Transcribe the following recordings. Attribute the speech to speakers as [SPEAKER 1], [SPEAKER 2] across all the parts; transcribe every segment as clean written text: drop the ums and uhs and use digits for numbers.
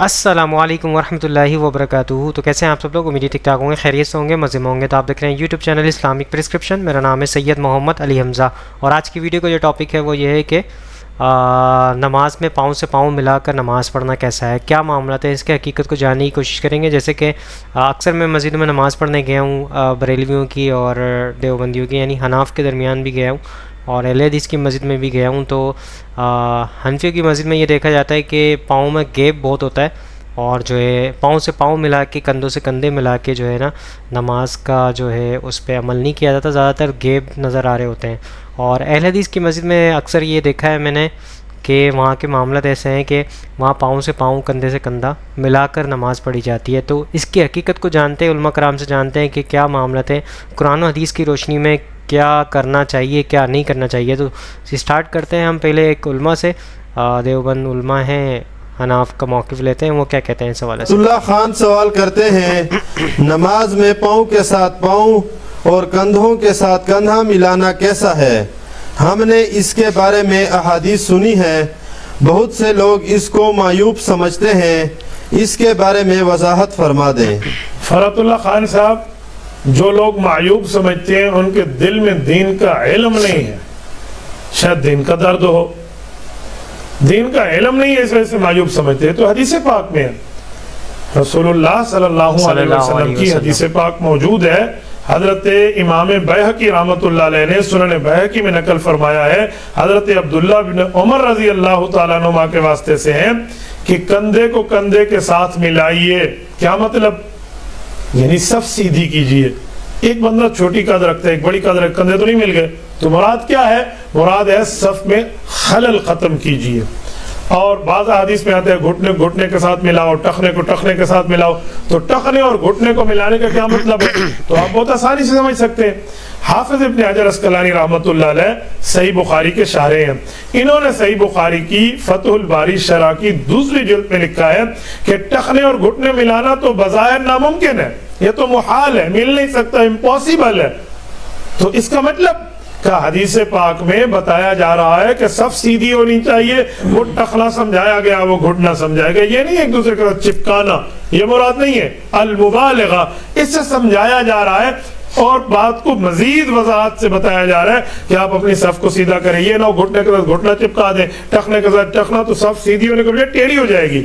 [SPEAKER 1] السلام علیکم ورحمۃ اللہ وبرکاتہ۔ تو کیسے ہیں آپ سب لوگ؟ امید ٹھیک ٹھاک ہوں گے، خیریت سے ہوں گے، مزے میں ہوں گے۔ تو آپ دیکھ رہے ہیں یوٹیوب چینل اسلامک پرسکرپشن۔ میرا نام ہے سید محمد علی حمزہ، اور آج کی ویڈیو کا جو ٹاپک ہے وہ یہ ہے کہ نماز میں پاؤں سے پاؤں ملا کر نماز پڑھنا کیسا ہے، کیا معاملات ہیں، اس کے حقیقت کو جاننے کی کوشش کریں گے۔ جیسے کہ اکثر میں مسجد میں نماز پڑھنے گیا ہوں، بریلویوں کی اور دیوبندیوں کی، یعنی حناف کے درمیان بھی گیا ہوں، اور اہل حدیث کی مسجد میں بھی گیا ہوں۔ تو حنفیوں کی مسجد میں یہ دیکھا جاتا ہے کہ پاؤں میں گیپ بہت ہوتا ہے، اور جو ہے پاؤں سے پاؤں ملا کے، کندھوں سے کندھے ملا کے جو ہے نا نماز کا جو ہے اس پہ عمل نہیں کیا جاتا، زیادہ تر گیپ نظر آ رہے ہوتے ہیں۔ اور اہل حدیث کی مسجد میں اکثر یہ دیکھا ہے میں نے کہ وہاں کے معاملات ایسے ہیں کہ وہاں پاؤں سے پاؤں، کندھے سے کندھا ملا کر نماز پڑھی جاتی ہے۔ تو اس کی حقیقت کو جانتے ہیں، علماء کرام سے جانتے ہیں کہ کیا معاملات ہیں، قرآن و حدیث کی روشنی میں کیا کرنا چاہیے، کیا نہیں کرنا چاہیے۔ تو سٹارٹ کرتے ہیں ہم پہلے ایک علماء سے، دیوبند علماء ہیں، حناف کا موقف لیتے ہیں، وہ کیا کہتے ہیں اس حوالے سے۔
[SPEAKER 2] اللہ خان سوال کرتے ہیں، نماز میں پاؤں کے ساتھ پاؤں اور کندھوں کے ساتھ کندھا ملانا کیسا ہے؟ ہم نے اس کے بارے میں احادیث سنی ہے، بہت سے لوگ اس کو معیوب سمجھتے ہیں، اس کے بارے میں وضاحت فرما دیں۔
[SPEAKER 3] فرات اللہ خان صاحب، جو لوگ معیوب سمجھتے ہیں ان کے دل میں دین کا علم نہیں ہے، شاید دین کا درد ہو، دین کا علم نہیں ہے، اس وجہ سے معیوب سمجھتے ہیں۔ تو حدیث پاک میں رسول اللہ صلی اللہ علیہ وسلم کی حدیث پاک موجود ہے، حضرت امام بیہقی رحمۃ اللہ علیہ نے سنن بیہقی میں نقل فرمایا ہے، حضرت عبداللہ بن عمر رضی اللہ تعالیٰ عنہما کے واسطے سے ہیں کہ کندھے کو کندھے کے ساتھ ملائیے۔ کیا مطلب؟ یعنی صف سیدھی کیجئے۔ ایک بندہ چھوٹی قد رکھتا ہے، ایک بڑی قد رکھتا ہے، کندھے تو نہیں مل گئے، تو مراد کیا ہے؟ مراد ہے صف میں خلل ختم کیجئے۔ اور بعض حدیث میں آتا ہے گھٹنے گھٹنے کے ساتھ ملاؤ، ٹخنے کو ٹخنے کے ساتھ ملاؤ۔ تو ٹخنے اور گھٹنے کو ملانے کا کیا مطلب ہے؟ تو آپ بہت آسانی سے سمجھ سکتے ہیں۔ حافظ ابن حجر اسقلانی رحمۃ اللہ علیہ صحیح بخاری کے شارح ہیں، انہوں نے صحیح بخاری کی فتح الباری شرح کی دوسری جلد میں لکھا ہے کہ ٹخنے اور گھٹنے ملانا تو بظاہر ناممکن ہے، یہ تو محال ہے، مل نہیں سکتا، امپاسبل ہے۔ تو اس کا مطلب کا حدیث پاک میں بتایا جا رہا ہے کہ صف سیدھی ہونی چاہیے، وہ ٹخنا سمجھایا گیا، وہ گھٹنا سمجھایا گیا، یہ نہیں ایک دوسرے کے ساتھ چپکانا، یہ مراد نہیں ہے۔ المبالغہ، اس سے سمجھایا جا رہا ہے، اور بات کو مزید وضاحت سے بتایا جا رہا ہے کہ آپ اپنی صف کو سیدھا کریں، یہ نہ گھٹنے کے ساتھ گھٹنا چپکا دیں، ٹخنے کے ساتھ ٹخنا، تو صف سیدھی ہونے کے بجائے ٹیڑھی ہو جائے گی۔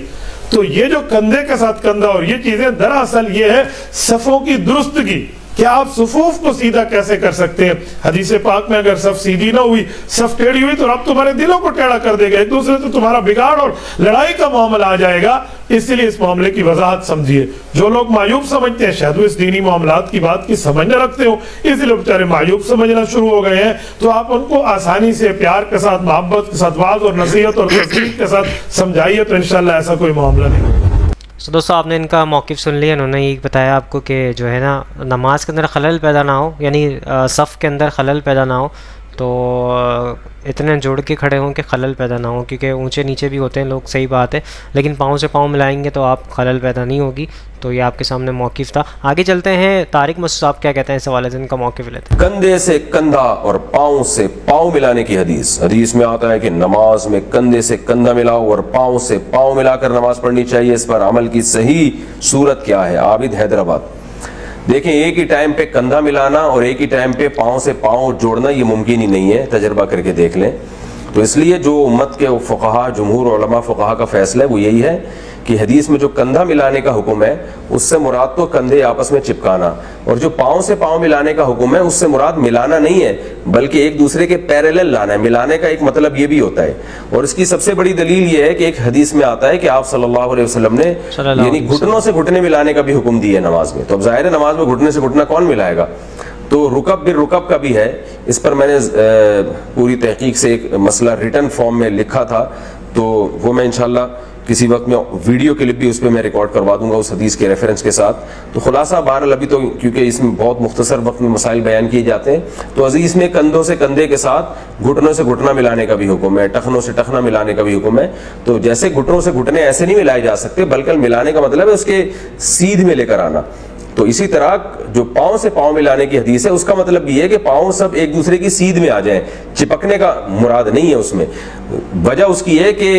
[SPEAKER 3] تو یہ جو کندھے کے ساتھ کندھا اور یہ چیزیں دراصل یہ ہے صفوں کی درستگی، کہ آپ صفوف کو سیدھا کیسے کر سکتے ہیں۔ حدیث پاک میں اگر صف سیدھی نہ ہوئی، صف ٹیڑھی ہوئی، تو رب تمہارے دلوں کو ٹیڑھا کر دے گا، ایک دوسرے سے تمہارا بگاڑ اور لڑائی کا معاملہ آ جائے گا۔ اس لیے اس معاملے کی وضاحت سمجھیے۔ جو لوگ معیوب سمجھتے ہیں شاید وہ اس دینی معاملات کی بات کی سمجھ نہ رکھتے ہوں، اس لیے بیچارے معیوب سمجھنا شروع ہو گئے ہیں۔ تو آپ ان کو آسانی سے، پیار کے ساتھ، محبت کے ساتھ، واعظ اور نصیحت اور تصدیق کے ساتھ سمجھائیے، تو انشاءاللہ ایسا کوئی معاملہ نہیں ہوگا۔
[SPEAKER 1] تو دوستو، آپ نے ان کا موقف سن لیا، انہوں نے یہ بتایا آپ کو کہ جو ہے نا نماز کے اندر خلل پیدا نہ ہو، یعنی صف کے اندر خلل پیدا نہ ہو، تو اتنے جوڑ کے کھڑے ہوں کہ خلل پیدا نہ ہو، کیونکہ اونچے نیچے بھی ہوتے ہیں لوگ، صحیح بات ہے، لیکن پاؤں سے پاؤں ملائیں گے تو آپ خلل پیدا نہیں ہوگی۔ تو یہ آپ کے سامنے موقف تھا۔ آگے چلتے ہیں، طارق مسعود صاحب کیا کہتے ہیں اس حوالے سے، ان کا موقف لیتے ہیں۔
[SPEAKER 4] کندھے سے کندھا اور پاؤں سے پاؤں ملانے کی حدیث میں آتا ہے کہ نماز میں کندھے سے کندھا ملاؤ اور پاؤں سے پاؤں ملا کر نماز پڑھنی چاہیے۔ اس پر عمل کی صحیح صورت کیا ہے؟ عابد حیدرآباد۔ دیکھیں، ایک ہی ٹائم پہ کندھا ملانا اور ایک ہی ٹائم پہ پاؤں سے پاؤں جوڑنا یہ ممکن ہی نہیں ہے، تجربہ کر کے دیکھ لیں۔ تو اس لیے جو امت کے فقہا، جمہور علماء فقہا کا فیصلہ ہے وہ یہی ہے کہ حدیث میں جو کندھا ملانے کا حکم ہے اس سے مراد تو کندھے آپس میں چپکانا، اور جو پاؤں سے پاؤں ملانے کا حکم ہے اس سے مراد ملانا نہیں ہے بلکہ ایک دوسرے کے پیریلل لانا ہے۔ ملانے کا ایک مطلب یہ بھی ہوتا ہے، اور اس کی سب سے بڑی دلیل یہ ہے کہ ایک حدیث میں آتا ہے کہ آپ صلی اللہ علیہ وسلم نے یعنی گھٹنوں سے گھٹنے ملانے کا بھی حکم دیا ہے نماز میں۔ تو اب ظاہر ہے نماز میں گھٹنے سے گھٹنا کون ملائے گا؟ تو رکب بالرکب کا بھی ہے، اس پر میں نے پوری تحقیق سے ایک مسئلہ ریٹن فارم میں لکھا تھا، تو وہ میں انشاءاللہ کسی وقت میں ویڈیو کلپ بھی اس پہ میں ریکارڈ کروا دوں گا اس حدیث کے ریفرنس کے ساتھ۔ تو خلاصہ بہرحال ابھی تو کیونکہ اس میں بہت مختصر وقت میں مسائل بیان کیے جاتے ہیں، تو عزیز میں کندھوں سے کندھے کے ساتھ گھٹنوں سے گھٹنا ملانے کا بھی حکم ہے، ٹخنوں سے ٹخنا ملانے کا بھی حکم ہے۔ تو جیسے گھٹنوں سے گھٹنے ایسے نہیں ملائے جا سکتے، بلکہ ملانے کا مطلب ہے اس کے سیدھ میں لے کر آنا۔ تو اسی طرح جو پاؤں سے پاؤں ملانے کی حدیث ہے اس کا مطلب یہ ہے کہ پاؤں سب ایک دوسرے کی سیدھ میں آ جائیں، چپکنے کا مراد نہیں ہے اس میں۔ وجہ اس کی ہے کہ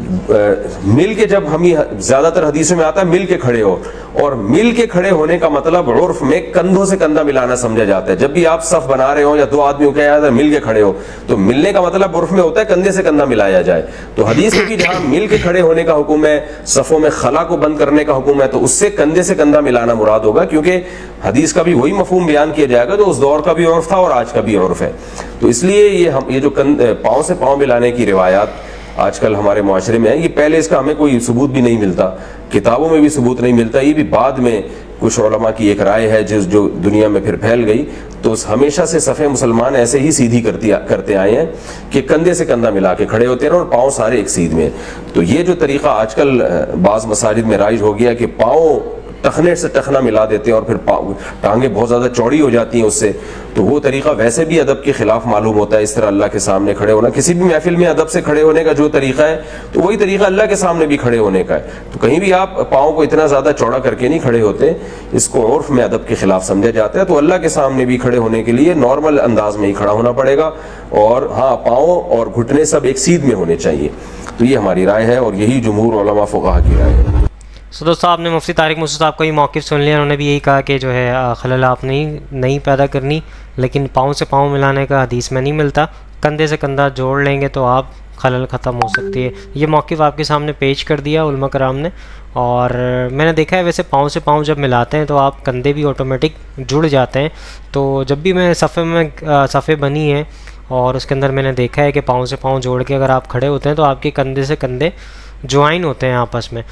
[SPEAKER 4] मिल के, जब हम ये ज्यादातर हदीसों में आता है मिल के खड़े हो, और मिल के खड़े होने का मतलब उर्फ में कंधों से कंधा मिलाना समझा जाता है। जब भी आप सफ बना रहे हो या दो आदमियों के याद मिल के खड़े हो, तो मिलने का मतलब उर्फ में होता है कंधे से कंधा मिलाया जाए। तो हदीस में भी जहां मिल के खड़े होने का हुक्म है, सफों में खला को बंद करने का हुक्म है, तो उससे कंधे से कंधा मिलाना मुराद होगा, क्योंकि हदीस का भी वही मफहूम बयान किया जाएगा जो उस दौर का भी उर्फ था और आज का भी उर्फ है। तो इसलिए ये जो पाँव से पाँव मिलाने की रिवायात आजकल हमारे मुआशरे में है, ये पहले इसका हमें कोई सबूत भी नहीं मिलता, किताबों में भी सबूत नहीं मिलता, ये भी बाद में कुछ उलमा की एक राय है जो दुनिया में फिर फैल गई। तो हमेशा से सफ़े मुसलमान ऐसे ही सीधी करते आए हैं कि कंधे से कंधा मिला के खड़े होते हैं और पाँव सारे एक सीध में। तो ये जो तरीक़ा आजकल बाज़ मसाजिद में राइज हो गया कि पाँव टखने से टखना मिला देते हैं और फिर टांगें बहुत ज़्यादा चौड़ी हो जाती हैं उससे, तो वो तरीक़ा वैसे भी अदब के ख़िलाफ़ मालूम होता है। इस तरह अल्लाह के सामने खड़े होना, किसी भी महफिल में अदब से खड़े होने का जो तरीक़ा है, तो वही तरीक़ा अल्लाह के सामने भी खड़े होने का है। तो कहीं भी आप पाँव को इतना ज़्यादा चौड़ा करके नहीं खड़े होते, इसको उर्फ़ में अदब के ख़िलाफ़ समझा जाता है। तो अल्लाह के सामने भी खड़े होने के लिए नॉर्मल अंदाज में ही खड़ा होना पड़ेगा, और हाँ, पाँव और घुटने सब एक सीध में होने चाहिए। तो ये हमारी राय है और यही जमहूर उलमा फुक़हा की राय है।
[SPEAKER 1] सो दोस्तों, आपने मुफ्ती तारिक मुर्शद साहब का ये मौक़िफ़ सुन लिया। उन्होंने भी यही कहा कि जो है खलल आप नहीं पैदा करनी, लेकिन पाँव से पाँव मिलाने का हदीस में नहीं मिलता, कंधे से कंधा जोड़ लेंगे तो आप खलल ख़त्म हो सकती है। ये मौक़िफ़ आपके सामने पेश कर दिया उलमा कराम ने, और मैंने देखा है वैसे पाँव से पाँव जब मिलाते हैं तो आप कंधे भी ऑटोमेटिक जुड़ जाते हैं। तो जब भी मैं सफ़े बनी है और उसके अंदर मैंने देखा है कि पाँव से पाँव जोड़ के अगर आप खड़े होते हैं तो आपके कंधे से कंधे ज्वाइन होते हैं आपस में।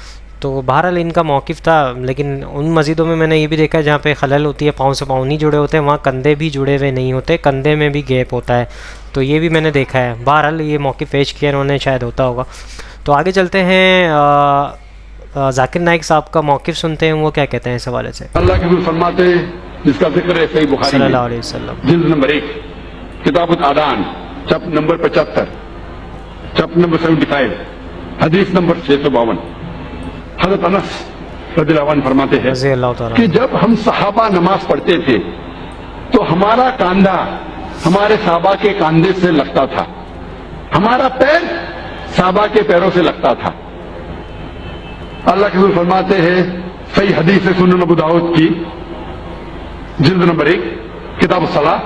[SPEAKER 1] तो बहरहाल इनका मौक़िफ़ था, लेकिन उन मस्जिदों में मैंने ये भी देखा है जहाँ पे खलल होती है, पाँव से पाँव नहीं जुड़े होते हैं, वहाँ कंधे भी जुड़े हुए नहीं होते, कंधे में भी गैप होता है। तो ये भी मैंने देखा है। बहरहाल ये मौक़िफ़ पेश किया इन्होंने, शायद होता होगा। तो आगे चलते हैं, जाकिर नाइक साहब का मौक़िफ़ सुनते हैं, वो क्या कहते हैं इस हवाले से।
[SPEAKER 5] अल्लाह के रसूल फरमाते हैं, जिसका जिक्र है सही बुखारी में,
[SPEAKER 1] सल्लल्लाहु अलैहि वसल्लम,
[SPEAKER 5] जिल्द नंबर 1, किताबुल आदान, चैप्टर नंबर 75, चैप्टर नंबर 75, हदीस नंबर 652, हज़रत अनस रज़ियल्लाहु अन्हु फरमाते हैं
[SPEAKER 1] रज़ी अल्लाह तआला
[SPEAKER 5] कि जब हम सहाबा नमाज पढ़ते थे तो हमारा कांधा हमारे सहाबा के कांधे से लगता था, हमारा पैर सहाबा के पैरों से लगता था। अल्लाह के रसूल फरमाते हैं, सही हदीस है सुनन अबू दाऊद की, जिल्द नंबर 1, किताब सलाह,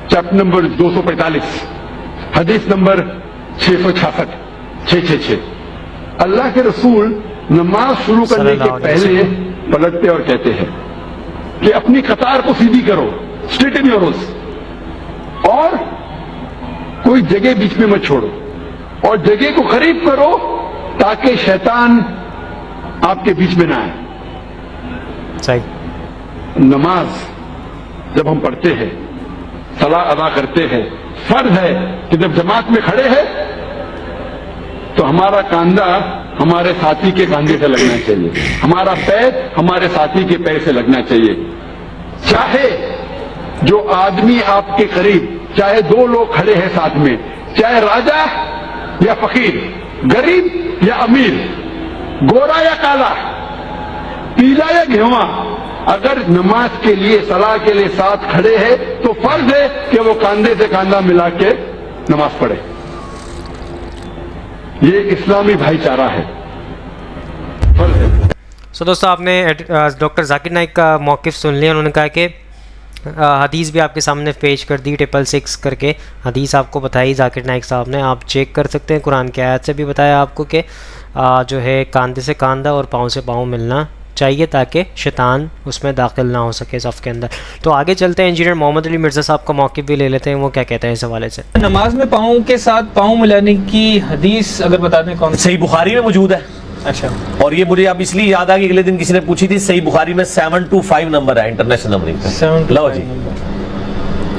[SPEAKER 5] चैप्टर नंबर 245, हदीस नंबर 666, 666। अल्लाह के रसूल नमाज शुरू करने के पहले पलटते और कहते हैं कि अपनी कतार को सीधी करो, स्ट्रेटन योर रोज, और कोई जगह बीच में मत छोड़ो, और जगह को करीब करो ताकि शैतान आपके बीच में ना आए।
[SPEAKER 1] सही।
[SPEAKER 5] नमाज जब हम पढ़ते हैं, सलाह अदा करते हैं, फर्ज है कि जब जमात में खड़े हैं तो हमारा कांधा हमारे साथी के कांधे से लगना चाहिए, हमारा पैर हमारे साथी के पैर से लगना चाहिए। चाहे जो आदमी आपके करीब, चाहे दो लोग खड़े हैं साथ में, चाहे राजा या फकीर, गरीब या अमीर, गोरा या काला, पीला या घेवा, अगर नमाज के लिए, सलाह के लिए साथ खड़े हैं तो फर्ज है कि वो कांधे से कांधा मिला के नमाज पढ़े। ये इस्लामी भाईचारा है, फर्ज है।
[SPEAKER 1] सो दोस्तों, आपने डॉक्टर जाकिर नाइक का मौक़िफ़ सुन लिया। उन्होंने कहा कि हदीस भी आपके सामने पेश कर दी, 666 करके हदीस आपको बताई जाकिर नाइक साहब ने, आप चेक कर सकते हैं। कुरान की आयत से भी बताया आपको कि जो है कांधे से कांधा और पाँव से पाँव मिलना चाहिए ताकि शैतान उसमें दाखिल ना हो सके सफ़ के अंदर। तो आगे चलते हैं, इंजीनियर मोहम्मद अली मिर्ज़ा साहब का मौक़िफ़ भी ले लेते हैं, वो क्या कहते हैं इस हवाले से।
[SPEAKER 6] नमाज में पाँव के साथ पाँव मिलाने की हदीस अगर बता दें कौन?
[SPEAKER 7] सही बुखारी में मौजूद है।
[SPEAKER 6] अच्छा,
[SPEAKER 7] और ये मुझे अब इसलिए याद आ कि अगले दिन किसी ने पूछी थी, सही बुखारी में 725 नंबर है, इंटरनेशनल नंबरिंग पे।
[SPEAKER 6] 725
[SPEAKER 7] लो जी,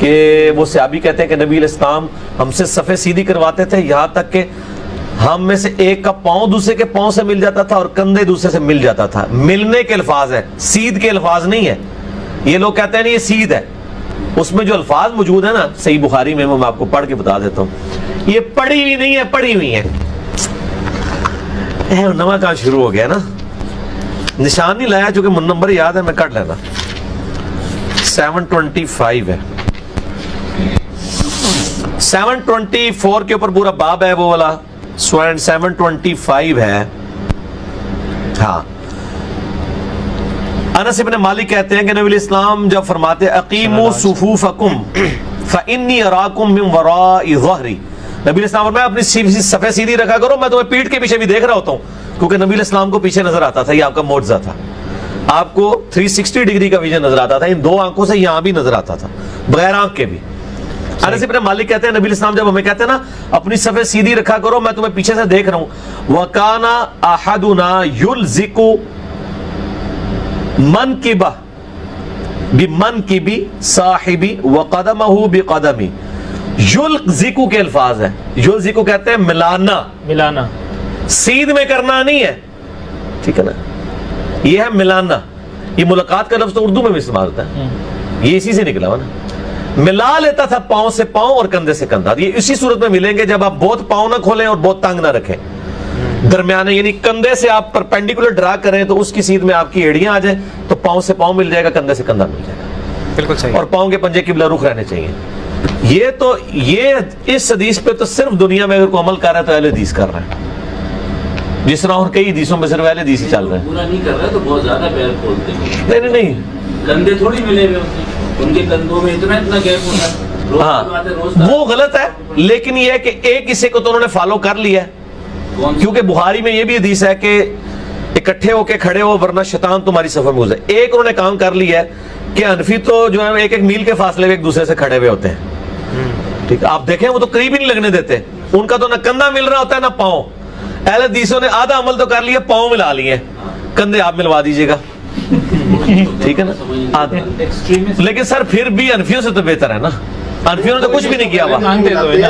[SPEAKER 7] कि वो सहाबी कहते हैं कि नबी इस्लाम हमसे सफ़े सीधी करवाते थे, यहाँ तक कि हम में से एक का पाँव दूसरे के पाँव से मिल जाता था और कंधे दूसरे से मिल जाता था। मिलने के अल्फाज है, सीध के अल्फाज नहीं है। ये लोग कहते हैं नहीं ये सीध है, उसमें जो अल्फाज मौजूद है ना सही बुखारी में, मैं आपको पढ़ के बता देता हूँ। ये पढ़ी हुई नहीं है, पढ़ी हुई है। नवा काम शुरू हो गया ना, निशान नहीं लाया, चूंकि नंबर याद है, मैं कट लेना। 725 है, 724 के ऊपर पूरा बाब है वो वाला, 725 है। हाँ, अनस इब्न मालिक कहते हैं कि नबी इस्लाम जब फरमाते अकीमु सुफूफकुम फइन्नी अराकुम मिन वराइ ज़हरी, नबी इस्लाम फरमाया अपनी सफ़े सीधी रखा करो, मैं तुम्हें पीठ के पीछे भी देख रहा होता हूँ, क्योंकि नबी इस्लाम को पीछे नजर आता था, ये आपका मोज़ा था, आपको 360 डिग्री का विजन नजर आता था, इन दो आंखों से यहाँ भी नजर आता था, बगैर आंख के भी। अनस इब्न मालिक कहते हैं नबी इस्लाम जब हमें कहते हैं ना अपनी सफ़े सीधी रखा करो, मैं तुम्हें पीछे से देख रहा हूँ, वकाना अहदुना युलज़िकु मनकिबा बिमनकिबी साहिबी व क़दमहु बिक़दमी। युलज़िकु के अल्फाज है, युलज़िकु कहते हैं मिलाना,
[SPEAKER 6] मिलाना,
[SPEAKER 7] सीध में करना नहीं है, ठीक है ना, ये है मिलाना। ये मुलाकात का लफ्ज़ तो उर्दू में भी इस्तेमाल होता है, ये इसी से निकला हुआ ना, मिला लेता था पांव से पांव और कंधे से कंधा। ये इसी सूरत में मिलेंगे जब आप बहुत पांव ना खोलें और बहुत तंग ना रखें, दरमियाने, यानी कंधे से आप परपेंडिकुलर ड्रा करें तो उसकी सीध में आपकी एड़ियां आ जाए तो पांव से पांव मिल जाएगा, कंधे से कंधा मिल जाएगा,
[SPEAKER 1] बिल्कुल सही।
[SPEAKER 7] और पांव के पंजे किबला रुख रहने चाहिए। ये इस हदीस पे तो सिर्फ दुनिया में अगर कोई अमल कर रहा है तो अहले हदीस कर रहा है, जिस तरह और कई हदीसों में सिर्फ अहले हदीस ही चल रहे हैं।
[SPEAKER 8] पूरा नहीं कर रहा तो बहुत ज्यादा पैर खोलते हैं।
[SPEAKER 7] नहीं,
[SPEAKER 8] कंधे थोड़ी मिले हुए उनके कंधों में इतना गैप होता है।
[SPEAKER 7] हाँ, वो गलत है, लेकिन ये है कि एक हिस्से को तो उन्होंने फॉलो कर लिया है, क्योंकि बुखारी में ये भी हदीस है कि इकट्ठे होके खड़े हो वरना शैतान तुम्हारी सफर में घुसे। एक उन्होंने काम कर लिया है कि हनफी तो जो है एक मील के फासले में एक दूसरे से खड़े हुए होते हैं, ठीक है, आप देखें वो तो करीब ही नहीं लगने देते, उनका तो ना कंधा मिल रहा होता है ना पाँव। अहले हदीसों ने आधा अमल तो कर लिया, पाँव मिला लिए, कंधे आप मिलवा दीजिएगा, ठीक है ना, आधा। लेकिन सर फिर भी हनफियों से तो बेहतर है ना, हनफियों ने तो कुछ भी नहीं किया हुआ,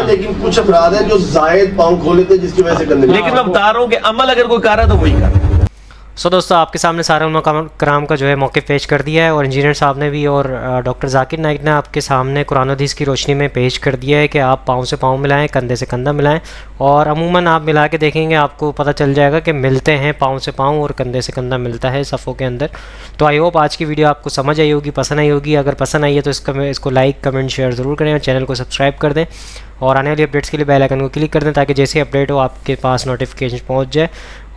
[SPEAKER 9] लेकिन कुछ अपराध हैं जो जायद पाँव खोले थे जिसकी वजह से करने।
[SPEAKER 7] लेकिन मैं बता रहा हूँ कि अमल अगर कोई कर रहा है तो वही कर।
[SPEAKER 1] सो दोस्तों, आपके सामने सारा कराम का जो है मौक़िफ़ पेश कर दिया है, और इंजीनियर साहब ने भी और डॉक्टर जाकिर नाइक ने आपके सामने कुरान हदीस की रोशनी में पेश कर दिया है कि आप पाँव से पाँव मिलाएं, कंधे से कंधा मिलाएं, और अमूमन आप मिला के देखेंगे आपको पता चल जाएगा कि मिलते हैं, पाँव से पाँव और कंधे से कंधा मिलता है सफ़ों के अंदर। तो आई होप आज की वीडियो आपको समझ आई होगी, पसंद आई होगी। अगर पसंद आई है तो इसको लाइक कमेंट शेयर ज़रूर करें और चैनल को सब्सक्राइब कर दें, और आने वाली अपडेट्स के लिए बेल आइकन को क्लिक कर दें ताकि जैसे अपडेट हो आपके पास नोटिफिकेशन पहुंच जाए।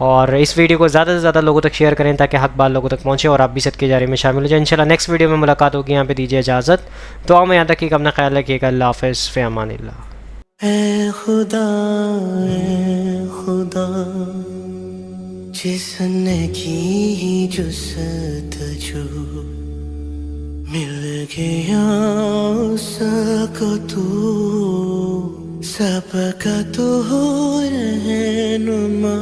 [SPEAKER 1] और इस वीडियो को ज़्यादा से ज़्यादा लोगों तक शेयर करें ताकि हक बात लोगों तक पहुंचे और आप भी सदके जारी में शामिल हो जाए। इंशाल्लाह नेक्स्ट वीडियो में मुलाकात होगी, यहाँ पे दीजिए इजाज़त। दुआ में याद रखिएगा, अपना ख्याल रखिएगा। अल्लाह हाफ़िज़, फ़ी अमानिल्लाह।
[SPEAKER 10] ऐ खुदा जिसने की जुस्तजू मिल गया उसको तू, सबका तो हो रहनुमा।